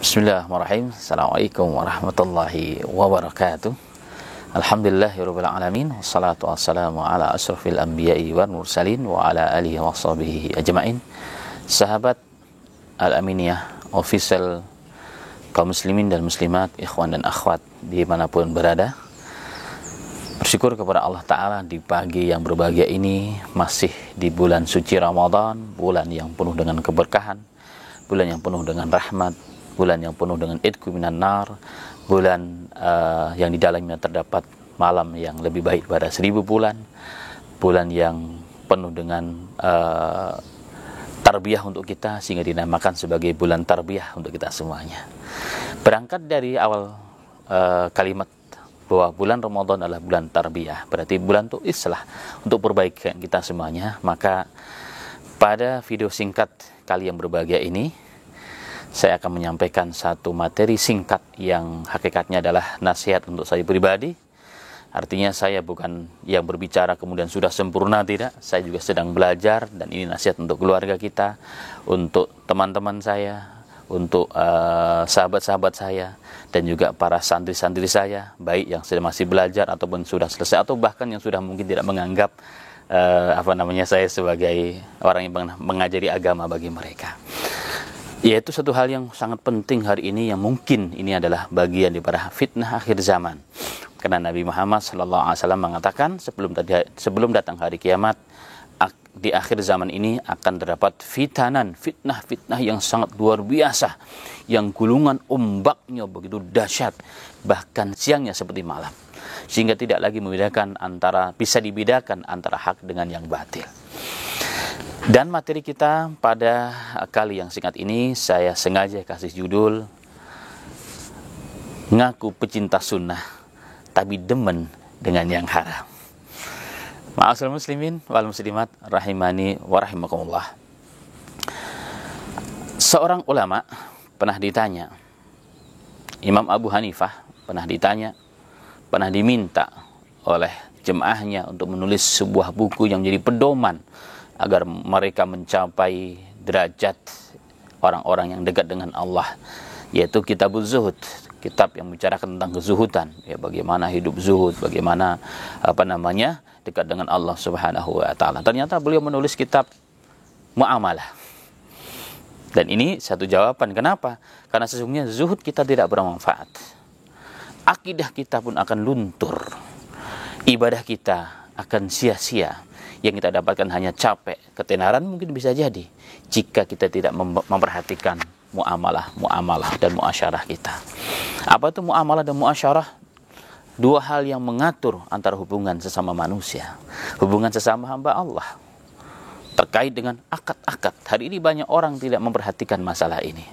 Bismillahirrahmanirrahim. Assalamualaikum warahmatullahi wabarakatuh. Alhamdulillahirabbil alamin, wassalatu wassalamu ala asrofil anbiya'i wal mursalin wa ala alihi washabihi ajmain. Sahabat Al-Aminiyah official, kaum muslimin dan muslimat, ikhwan dan akhwat dimanapun berada, bersyukur kepada Allah Ta'ala di pagi yang berbahagia ini, masih di bulan suci Ramadan, bulan yang penuh dengan keberkahan, bulan yang penuh dengan rahmat, bulan yang penuh dengan idku minan nar, bulan yang di dalamnya terdapat malam yang lebih baik pada 1000 bulan, bulan yang penuh dengan tarbiyah untuk kita, sehingga dinamakan sebagai bulan tarbiyah untuk kita semuanya. Berangkat dari awal kalimat bahwa bulan Ramadan adalah bulan tarbiyah, berarti bulan itu islah untuk perbaikan kita semuanya. Maka pada video singkat kali yang berbahagia ini, saya akan menyampaikan satu materi singkat yang hakikatnya adalah nasihat untuk saya pribadi. Artinya saya bukan yang berbicara kemudian sudah sempurna, tidak. Saya juga sedang belajar, dan ini nasihat untuk keluarga kita, untuk teman-teman saya, untuk sahabat-sahabat saya, dan juga para santri-santri saya, baik yang sedang masih belajar ataupun sudah selesai, atau bahkan yang sudah mungkin tidak menganggap saya sebagai orang yang mengajari agama bagi mereka. Yaitu satu hal yang sangat penting hari ini, yang mungkin ini adalah bagian daripada fitnah akhir zaman. Karena Nabi Muhammad SAW mengatakan sebelum datang hari kiamat, di akhir zaman ini akan terdapat fitnah yang sangat luar biasa, yang gulungan ombaknya begitu dahsyat, bahkan siangnya seperti malam, sehingga tidak lagi bisa dibedakan antara hak dengan yang batil. Dan materi kita pada kali yang singkat ini saya sengaja kasih judul ngaku pecinta sunnah tapi demen dengan yang haram. Ma'asyiral muslimin wal muslimat rahimani wa rahimakumullah. Seorang ulama pernah ditanya, Imam Abu Hanifah pernah diminta oleh jemaahnya untuk menulis sebuah buku yang menjadi pedoman agar mereka mencapai derajat orang-orang yang dekat dengan Allah, yaitu Kitabuz Zuhud, kitab yang membicarakan tentang kezuhudan, ya, bagaimana hidup zuhud, bagaimana dekat dengan Allah Subhanahu wa taala. Ternyata beliau menulis kitab muamalah. Dan ini satu jawaban kenapa? Karena sesungguhnya zuhud kita tidak bermanfaat. Akidah kita pun akan luntur. Ibadah kita akan sia-sia. Yang kita dapatkan hanya capek, ketenaran mungkin bisa jadi jika kita tidak memperhatikan muamalah dan muasyarah kita. Apa itu muamalah dan muasyarah? Dua hal yang mengatur antara hubungan sesama manusia, hubungan sesama hamba Allah, terkait dengan akad-akad. Hari ini banyak orang tidak memperhatikan masalah ini.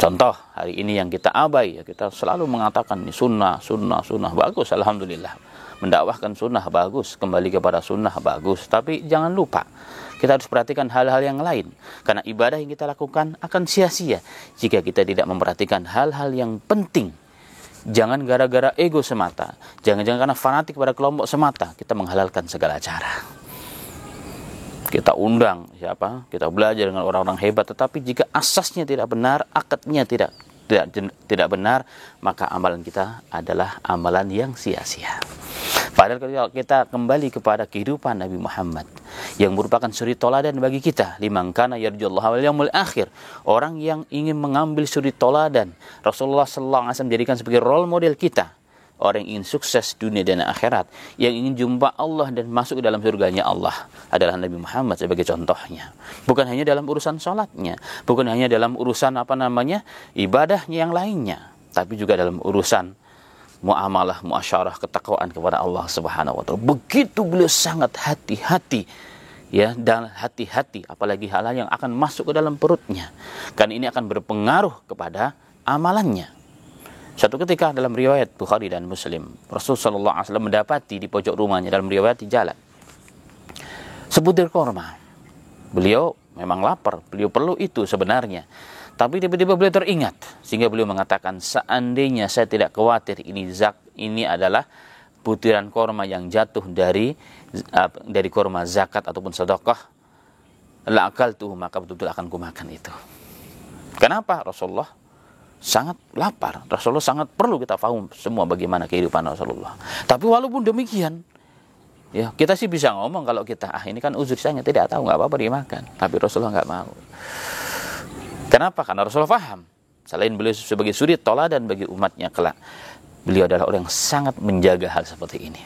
Contoh, hari ini yang kita abai, ya, kita selalu mengatakan ini sunnah, bagus, alhamdulillah. Mendakwahkan sunnah bagus, kembali kepada sunnah bagus. Tapi jangan lupa, kita harus perhatikan hal-hal yang lain. Karena ibadah yang kita lakukan akan sia-sia jika kita tidak memperhatikan hal-hal yang penting. Jangan gara-gara ego semata, jangan-jangan karena fanatik pada kelompok semata, kita menghalalkan segala cara. Kita undang siapa, kita belajar dengan orang-orang hebat, tetapi jika asasnya tidak benar, akadnya tidak benar, maka amalan kita adalah amalan yang sia-sia. Padahal kalau kita kembali kepada kehidupan Nabi Muhammad yang merupakan suri toladan bagi kita, liman kana yarjullaha wal yaumil akhir, orang yang ingin mengambil suri toladan Rasulullah sallallahu alaihi wasallam jadikan sebagai role model kita, orang yang ingin sukses dunia dan akhirat, yang ingin jumpa Allah dan masuk ke dalam surganya Allah, adalah Nabi Muhammad sebagai contohnya. Bukan hanya dalam urusan sholatnya, bukan hanya dalam urusan ibadahnya yang lainnya, tapi juga dalam urusan muamalah, muasyarah, ketakwaan kepada Allah Subhanahu wa taala. Begitu beliau sangat hati-hati, ya, dan hati-hati apalagi hal-hal yang akan masuk ke dalam perutnya, karena ini akan berpengaruh kepada amalannya. Suatu ketika dalam riwayat Bukhari dan Muslim, Rasulullah sallallahu alaihi wasallam mendapati di pojok rumahnya, dalam riwayat di jalan, sebutir korma. Beliau memang lapar, beliau perlu itu sebenarnya. Tapi tiba-tiba beliau teringat, sehingga beliau mengatakan, seandainya saya tidak khawatir ini adalah butiran korma yang jatuh dari korma zakat ataupun sedekah, la akaltuhu, maka betul-betul akan kumakan itu. Kenapa? Rasulullah sangat lapar. Rasulullah sangat perlu kita paham semua bagaimana kehidupan Rasulullah. Tapi walaupun demikian, ya kita sih bisa ngomong kalau kita, ini kan uzur saya tidak tahu, nggak apa-apa dimakan. Tapi Rasulullah nggak mau. Kenapa? Karena Rasulullah paham. Selain beliau sebagai suri toladan bagi umatnya kelak, beliau adalah orang yang sangat menjaga hal seperti ini.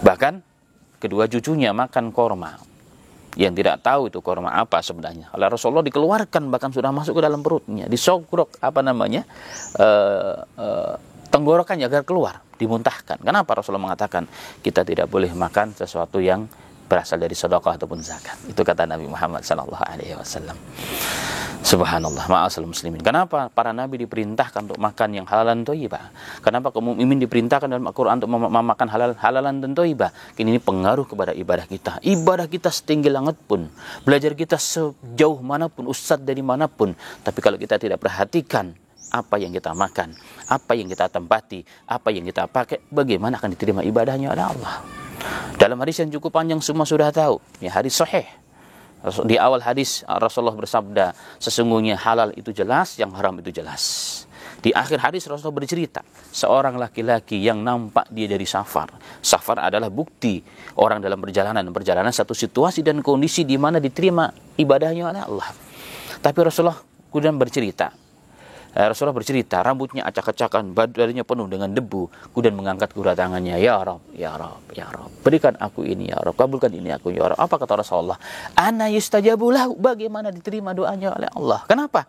Bahkan kedua cucunya makan korma yang tidak tahu itu korma apa sebenarnya. Oleh Rasulullah dikeluarkan, bahkan sudah masuk ke dalam perutnya, disogrok tenggorokannya agar keluar, dimuntahkan. Kenapa Rasulullah mengatakan kita tidak boleh makan sesuatu yang berasal dari sedekah ataupun zakat? Itu kata Nabi Muhammad SAW. Subhanallah, ma'asal muslimin. Kenapa para nabi diperintahkan untuk makan yang halalan thayyibah? Kenapa kaum mukminin diperintahkan dalam Al-Quran untuk memakan halalan dan thayyibah? Ini pengaruh kepada ibadah kita. Ibadah kita setinggi langit pun, belajar kita sejauh manapun, ustadz dari manapun, tapi kalau kita tidak perhatikan apa yang kita makan, apa yang kita tempati, apa yang kita pakai, bagaimana akan diterima ibadahnya oleh Allah? Dalam hadis yang cukup panjang semua sudah tahu, ya hadis sahih. Di awal hadis Rasulullah bersabda, sesungguhnya halal itu jelas, yang haram itu jelas. Di akhir hadis Rasulullah bercerita, seorang laki-laki yang nampak dia dari safar. Safar adalah bukti orang dalam perjalanan satu situasi dan kondisi di mana diterima ibadahnya oleh Allah. Tapi Rasulullah kemudian bercerita, rambutnya acak-acakan, badannya penuh dengan debu, kemudian mengangkat kedua tangannya, ya Rabb, ya Rabb, ya Rabb, berikan aku ini ya Rabb, kabulkan ini aku ya Rabb. Apa kata Rasulullah? Ana yustajabu lahu, bagaimana diterima doanya oleh Allah? Kenapa?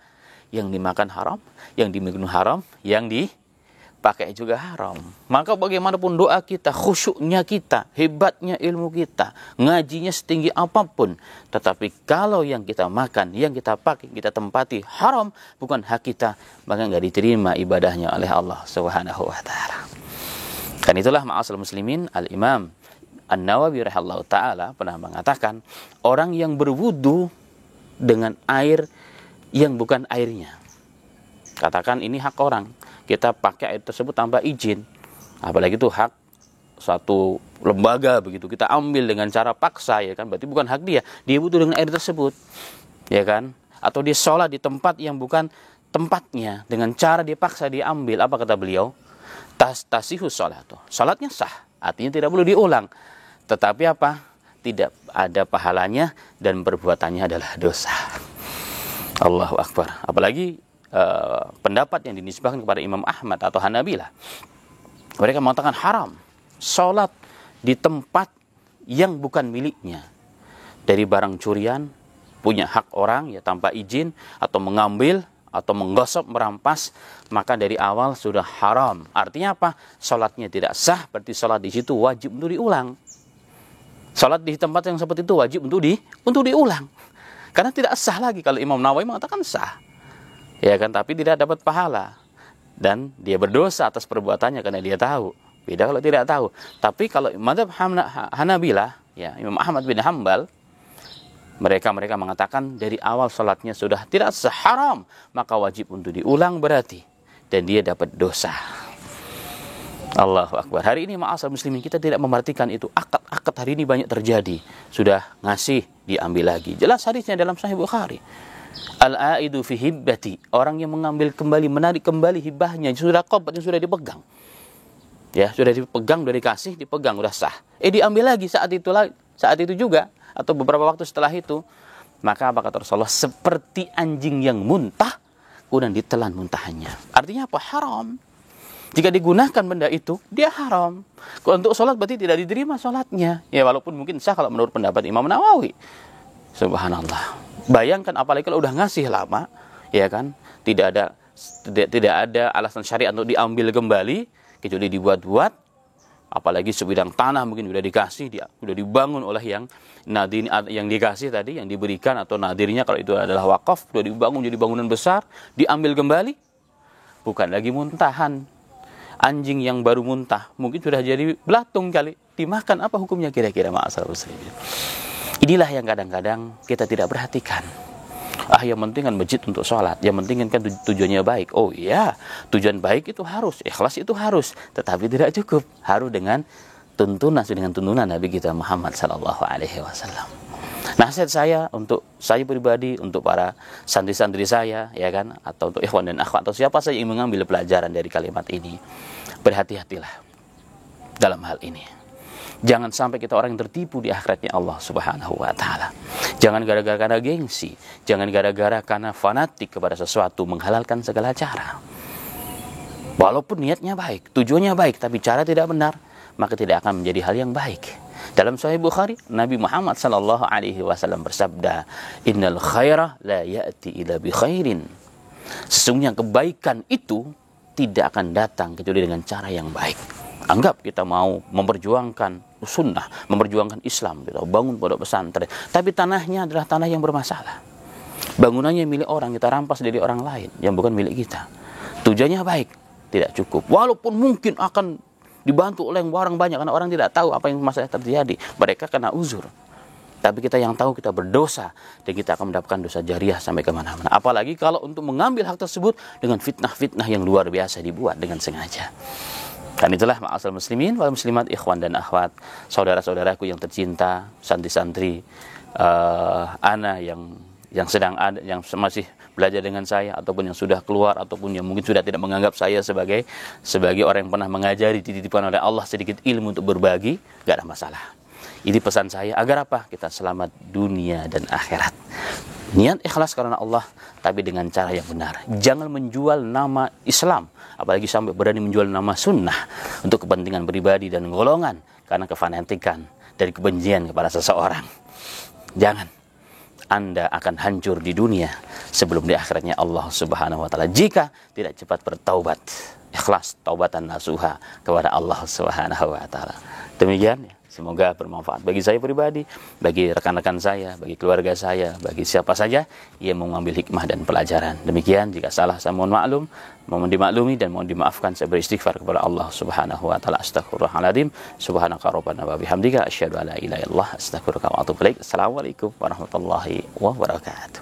Yang dimakan haram, yang diminum haram, yang dipakai juga haram. Maka bagaimanapun doa kita, khusyuknya kita, hebatnya ilmu kita, ngajinya setinggi apapun, tetapi kalau yang kita makan, yang kita pakai, kita tempati haram, bukan hak kita, maka nggak diterima ibadahnya oleh Allah Subhanahu wa taala. Dan itulah ma'asal muslimin, Al-Imam An-Nawawi rahimahullah taala pernah mengatakan, orang yang berwudu dengan air yang bukan airnya. Katakan ini hak orang, kita pakai air tersebut tanpa izin, apalagi itu hak suatu lembaga begitu, kita ambil dengan cara paksa, ya kan, berarti bukan hak dia butuh dengan air tersebut, ya kan. Atau dia sholat di tempat yang bukan tempatnya, dengan cara dipaksa diambil, apa kata beliau? Tasihus sholatu, sholatnya sah, artinya tidak perlu diulang, tetapi apa? Tidak ada pahalanya dan perbuatannya adalah dosa. Allahu Akbar. Apalagi pendapat yang dinisbahkan kepada Imam Ahmad atau Hanabilah, mereka mengatakan haram sholat di tempat yang bukan miliknya, dari barang curian, punya hak orang ya tanpa izin, atau mengambil atau menggosok, merampas, maka dari awal sudah haram. Artinya apa? Sholatnya tidak sah, berarti sholat di situ wajib untuk diulang. Sholat di tempat yang seperti itu wajib untuk diulang, karena tidak sah lagi. Kalau Imam Nawawi mengatakan sah, ya kan, tapi tidak dapat pahala dan dia berdosa atas perbuatannya karena dia tahu. Beda kalau tidak tahu. Tapi kalau mazhab Hanabilah, ya Imam Ahmad bin Hanbal, mereka mengatakan dari awal salatnya sudah tidak sah, haram, maka wajib untuk diulang berarti, dan dia dapat dosa. Allahu Akbar. Hari ini ma'asal muslimin kita tidak memperhatikan itu. Akad hari ini banyak terjadi. Sudah ngasih, diambil lagi. Jelas hadisnya dalam Sahih Bukhari. Al-aidu fi hibbati, orang yang mengambil kembali, menarik kembali hibahnya, sudah qabat, sudah dipegang. Ya, sudah dipegang, sudah dikasih, dipegang, sudah sah. Diambil lagi saat itu juga, atau beberapa waktu setelah itu. Maka apa kata Rasulullah? Seperti anjing yang muntah, kemudian ditelan muntahannya. Artinya apa? Haram. Jika digunakan benda itu, dia haram. Kalau untuk sholat berarti tidak diterima sholatnya. Ya walaupun mungkin sah kalau menurut pendapat Imam Nawawi. Subhanallah. Bayangkan apalagi kalau udah ngasih lama, ya kan? Tidak ada alasan syariat untuk diambil kembali, kecuali dibuat-buat. Apalagi sebidang tanah mungkin sudah dikasih, sudah dibangun oleh yang nadir, yang dikasih tadi, yang diberikan atau nadirnya kalau itu adalah wakaf, sudah dibangun jadi bangunan besar, diambil kembali, bukan lagi muntahan. Anjing yang baru muntah mungkin sudah jadi belatung kali, dimakan, apa hukumnya kira-kira ma'asal muslimin? Inilah yang kadang-kadang kita tidak perhatikan. Yang penting kan masjid untuk sholat, yang penting kan tujuannya baik. Oh iya, tujuan baik itu harus, ikhlas itu harus, tetapi tidak cukup, harus dengan tuntunan Nabi kita Muhammad sallallahu alaihi wasallam. Nasihat saya untuk saya pribadi, untuk para santri-santri saya, ya kan, atau untuk ikhwan dan akhwat atau siapa saja yang mengambil pelajaran dari kalimat ini, berhati-hatilah dalam hal ini. Jangan sampai kita orang yang tertipu di akhiratnya Allah Subhanahu wa taala. Jangan gara-gara karena gengsi, jangan gara-gara karena fanatik kepada sesuatu menghalalkan segala cara. Walaupun niatnya baik, tujuannya baik, tapi cara tidak benar, maka tidak akan menjadi hal yang baik. Dalam Sahih Bukhari, Nabi Muhammad sallallahu alaihi wasallam bersabda, "Innal khaira la ya'ti illa bi khairin." Sesungguhnya kebaikan itu tidak akan datang kecuali dengan cara yang baik. Anggap kita mau memperjuangkan sunnah, memperjuangkan Islam, kita bangun pondok pesantren, tapi tanahnya adalah tanah yang bermasalah. Bangunannya milik orang, kita rampas dari orang lain yang bukan milik kita. Tujuannya baik, tidak cukup. Walaupun mungkin akan dibantu oleh orang banyak, karena orang tidak tahu apa yang masalah terjadi, mereka kena uzur. Tapi kita yang tahu kita berdosa, dan kita akan mendapatkan dosa jariah sampai kemana-mana. Apalagi kalau untuk mengambil hak tersebut dengan fitnah-fitnah yang luar biasa dibuat dengan sengaja. Dan itulah ma'asal muslimin wal muslimat, ikhwan dan akhwat, saudara-saudaraku yang tercinta, santri-santri ana yang sedang ada, yang masih belajar dengan saya, ataupun yang sudah keluar, ataupun yang mungkin sudah tidak menganggap saya sebagai orang yang pernah mengajari, dititipkan oleh Allah sedikit ilmu untuk berbagi, gak ada masalah. Ini pesan saya, agar apa? Kita selamat dunia dan akhirat. Niat ikhlas karena Allah, tapi dengan cara yang benar. Jangan menjual nama Islam, apalagi sampai berani menjual nama sunnah untuk kepentingan pribadi dan golongan, karena kefanatikan dari kebencian kepada seseorang. Jangan. Anda akan hancur di dunia sebelum di akhiratnya Allah Subhanahu wa taala jika tidak cepat bertaubat, ikhlas, taubatan nasuha kepada Allah Subhanahu wa taala. Demikian ya. Semoga bermanfaat bagi saya pribadi, bagi rekan-rekan saya, bagi keluarga saya, bagi siapa saja yang mau mengambil hikmah dan pelajaran. Demikian, jika salah saya mohon maklum, mohon dimaklumi dan mohon dimaafkan. Saya beristighfar kepada Allah Subhanahu wa taala. Astaghfirullahaladzim. Subhanaka rabbana wa bihamdika asyhadu an la ilaha illallah astaghfiruka wa atubu ilaik. Assalamualaikum warahmatullahi wabarakatuh.